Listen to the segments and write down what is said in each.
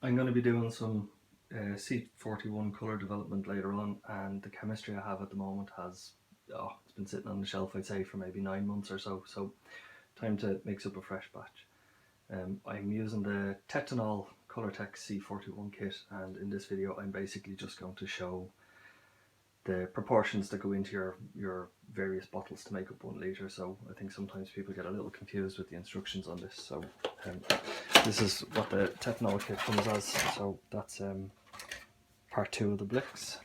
I'm going to be doing some C-41 colour development later on, and the chemistry I have at the moment has, it's been sitting on the shelf I'd say for maybe 9 months or so, so time to mix up a fresh batch. I'm using the Tetenal Colortec C-41 kit, and in this video I'm basically just going to show the proportions that go into your various bottles to make up 1 litre. So I think sometimes people get a little confused with the instructions on this. So this is what the Tetenal kit comes as. So that's part 2 of the Blicks,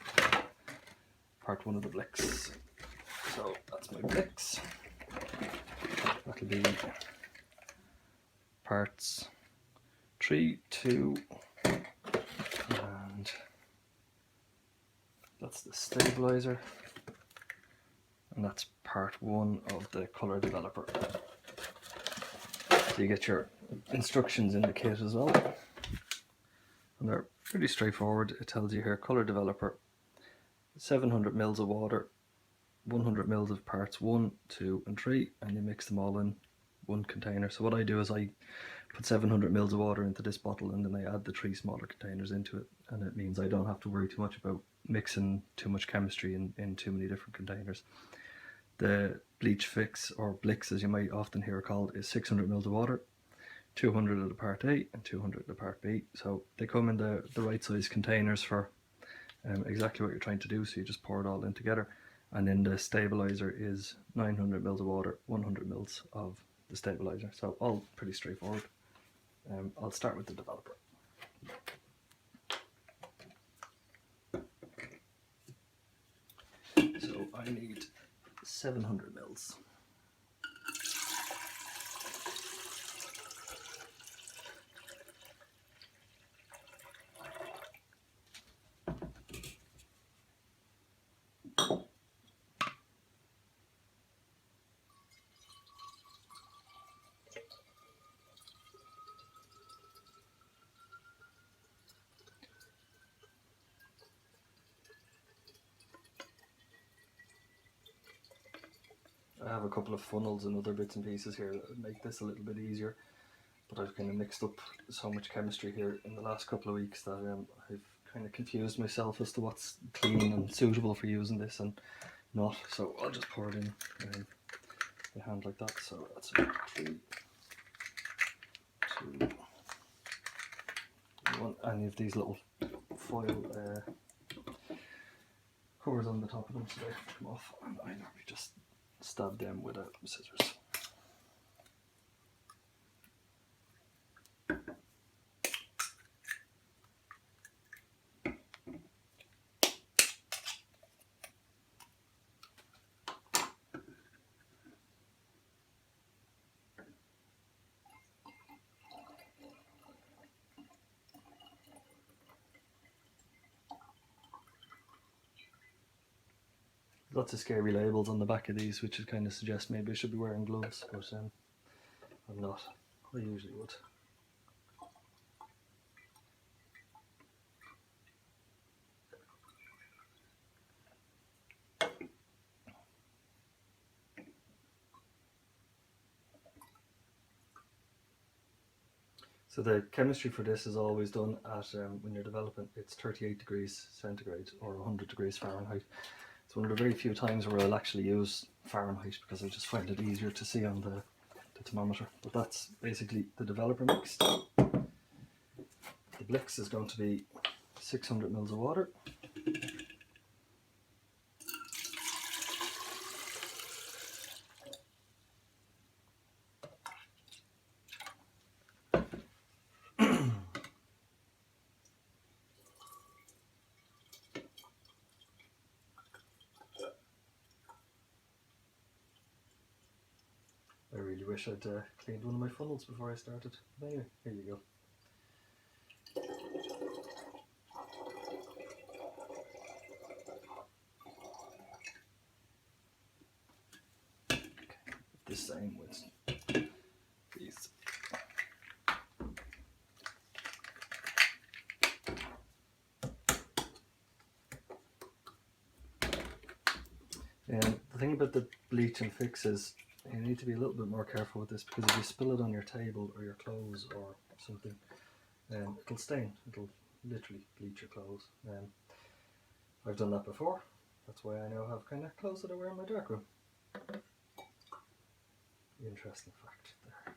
part 1 of the Blicks. So that's my Blicks. That'll be parts 3, 2, and that's the stabilizer, and that's part 1 of the colour developer. So you get your instructions in the kit as well, and they're pretty straightforward. It tells you here, colour developer, 700 mils of water, 100 mils of parts 1, 2 and 3, and you mix them all in 1 container. So what I do is I put 700 mils of water into this bottle, and then I add the 3 smaller containers into it, and it means I don't have to worry too much about mixing too much chemistry in too many different containers. The bleach fix, or Blicks as you might often hear it called, is 600 mils of water, 200 of the part A and 200 of the part B. So they come in the right size containers for exactly what you're trying to do, so you just pour it all in together. And then the stabilizer is 900 mils of water, 100 mils of the stabilizer. So all pretty straightforward. I'll start with the developer. So I need 700 mils. I have a couple of funnels and other bits and pieces here that would make this a little bit easier, but I've kind of mixed up so much chemistry here in the last couple of weeks that I've kind of confused myself as to what's clean and suitable for using this and not. So I'll just pour it in by hand like that. So that's 3, 2, 1, and you have these little foil covers on the top of them, so they have to come off, and I normally just stab them with a scissors. Lots of scary labels on the back of these, which would kind of suggest maybe I should be wearing gloves, but I'm not. I usually would. So the chemistry for this is always done at, when you're developing, it's 38 degrees centigrade or 100 degrees Fahrenheit. It's one of the very few times where I'll actually use Fahrenheit because I just find it easier to see on the thermometer. But that's basically the developer mix. The Blicks is going to be 600 mils of water. I really wish I'd cleaned one of my funnels before I started. But anyway, here you go. Okay, the same with these. And the thing about the bleach and fix is you need to be a little bit more careful with this, because if you spill it on your table or your clothes or something, it'll stain, it'll literally bleach your clothes. I've done that before, that's why I now have kind of clothes that I wear in my darkroom. Interesting fact there.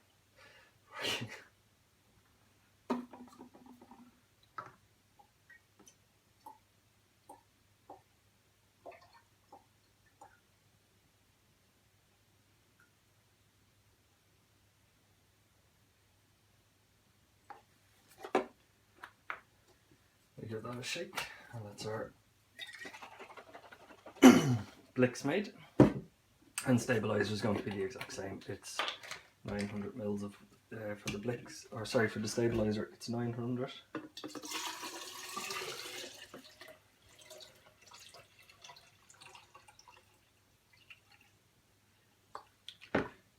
We give that a shake, and that's our Blix made. And stabilizer is going to be the exact same. It's 900 mils of for the Blix, or sorry, for the stabilizer it's 900.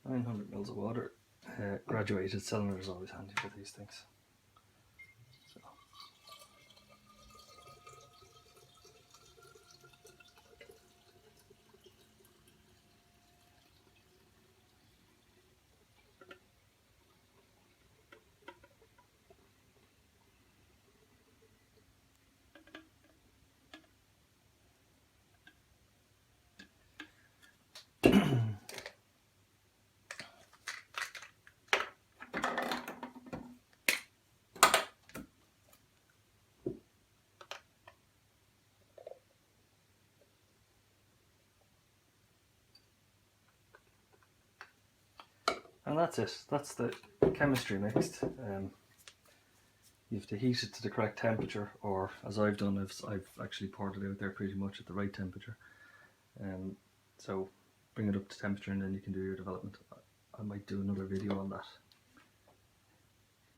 900 mils of water. Graduated cylinder is always handy for these things. So. And that's it, that's the chemistry mixed. You have to heat it to the correct temperature, or as I've done, I've actually poured it out there pretty much at the right temperature. So bring it up to temperature and then you can do your development. I might do another video on that.